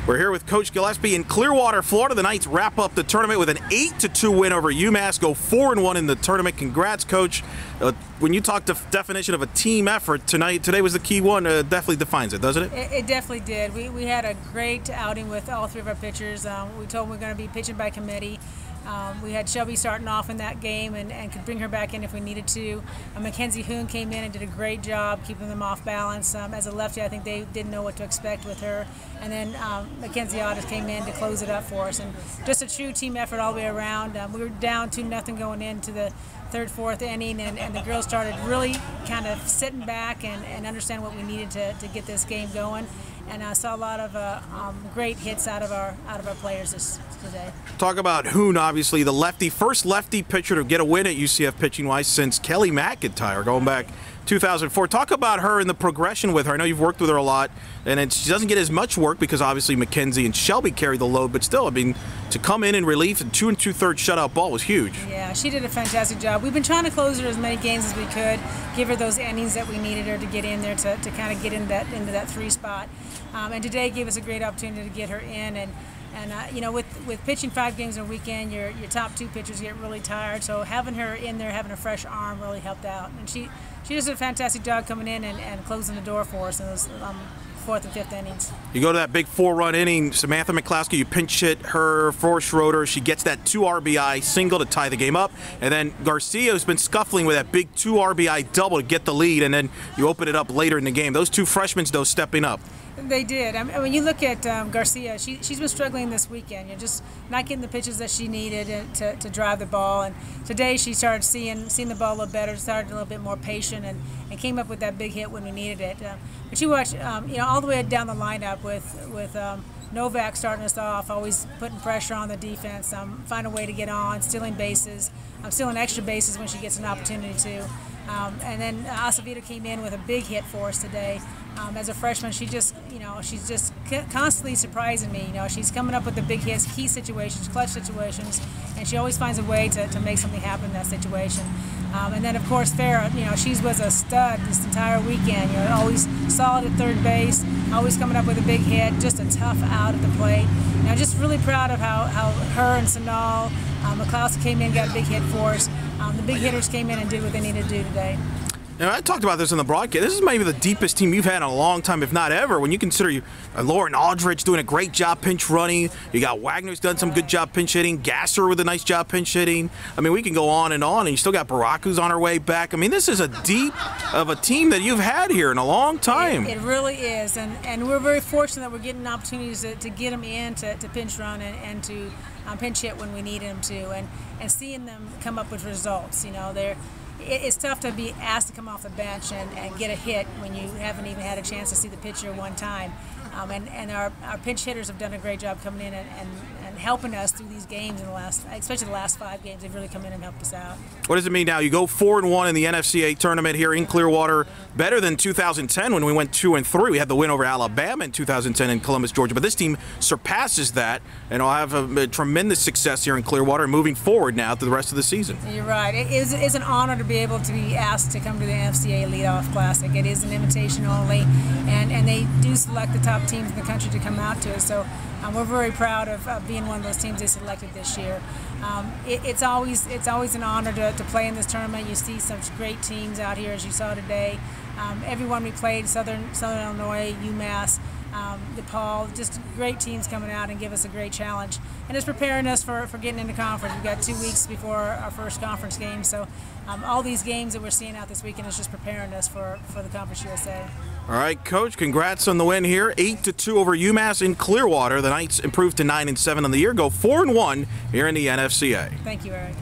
We're here with Coach Gillispie in Clearwater, Florida. The Knights wrap up the tournament with an 8-2 win over UMass, go 4-1 in the tournament. Congrats, Coach. When you talk the definition of a team effort, today was the key one. Definitely defines it, doesn't it? It definitely did. We had a great outing with all three of our pitchers. We told them we're going to be pitching by committee. We had Shelby starting off in that game and could bring her back in if we needed to. Mackenzie Hoon came in and did a great job keeping them off balance. As a lefty, I think they didn't know what to expect with her. And then Mackenzie Otis came in to close it up for us. And just a true team effort all the way around. We were down 2-0 going into the third, fourth inning, and the girls started really kind of sitting back and understand what we needed to get this game going. And I saw a lot of great hits out of our players today. Talk about Hoon, obviously the first lefty pitcher to get a win at UCF pitching-wise since Kelly McIntyre, going back 2004. Talk about her and the progression with her. I know you've worked with her a lot, and she doesn't get as much work because obviously Mackenzie and Shelby carry the load, but still, I mean, to come in relief and 2 2/3 shutout ball was huge. Yeah, she did a fantastic job. We've been trying to close her as many games as we could, give her those innings that we needed her to get in there to kind of get into that 3 spot. And today gave us a great opportunity to get her in. And you know, with pitching 5 games in a weekend, your top 2 pitchers get really tired. So having her in there, having a fresh arm, really helped out. And she just did a fantastic job coming in and closing the door for us in those 4th and 5th innings. You go to that big 4-run inning, Samantha McCloskey, you pinch hit her for Schroeder. She gets that 2 RBI single to tie the game up. And then Garcia's been scuffling with that big 2 RBI double to get the lead, and then you open it up later in the game. Those 2 freshmen, though, stepping up. They did. I mean, when you look at Garcia, she's been struggling this weekend. You're just not getting the pitches that she needed to drive the ball. And today she started seeing the ball a little better, started a little bit more patient, and came up with that big hit when we needed it. But you watch, you know, all the way down the lineup with Novak starting us off, always putting pressure on the defense, find a way to get on, stealing bases, stealing extra bases when she gets an opportunity to. And then Acevedo came in with a big hit for us today. As a freshman, she's just constantly surprising me. You know, she's coming up with the big hits, key situations, clutch situations, and she always finds a way to make something happen in that situation. And then, of course, Farrah, you know, she was a stud this entire weekend. You know, always solid at third base, always coming up with a big hit, just a tough out at the plate. You know, just really proud of how her and Sanal, McCloskey came in, got a big hit for us. The big hitters came in and did what they needed to do today. Now, I talked about this in the broadcast. This is maybe the deepest team you've had in a long time, if not ever, when you consider Lauren Aldridge doing a great job pinch running. You got Wagner's done some good job pinch hitting. Gasser with a nice job pinch hitting. I mean, we can go on, and you still got Baraku's on her way back. I mean, this is a deep of a team that you've had here in a long time. It really is, and we're very fortunate that we're getting opportunities to get them in to pinch run and to pinch hit when we need them to, and seeing them come up with results. You know, it's tough to be asked to come off the bench and get a hit when you haven't even had a chance to see the pitcher one time. And our pinch hitters have done a great job coming in and helping us through these games especially the last 5 games. They've really come in and helped us out. What does it mean now? You go 4-1 in the NFCA tournament here in Clearwater. Better than 2010 when we went 2-3. We had the win over Alabama in 2010 in Columbus, Georgia. But this team surpasses that, and will have a tremendous success here in Clearwater and moving forward now to the rest of the season. You're right. It is an honor to be able to be asked to come to the NFCA Lead-Off Classic. It is an invitation only, and they do select the top teams in the country to come out to it. So we're very proud of being one of those teams they selected this year. It's always an honor to play in this tournament. You see some great teams out here, as you saw today. Everyone we played, Southern Illinois, UMass, DePaul, just great teams coming out and give us a great challenge. And it's preparing us for getting into conference. We've got 2 weeks before our first conference game, so all these games that we're seeing out this weekend is just preparing us for the Conference USA. All right, Coach, congrats on the win here. 8-2 over UMass in Clearwater. The Knights improved to 9-7 on the year, go 4-1 here in the NFCA. Thank you, Eric.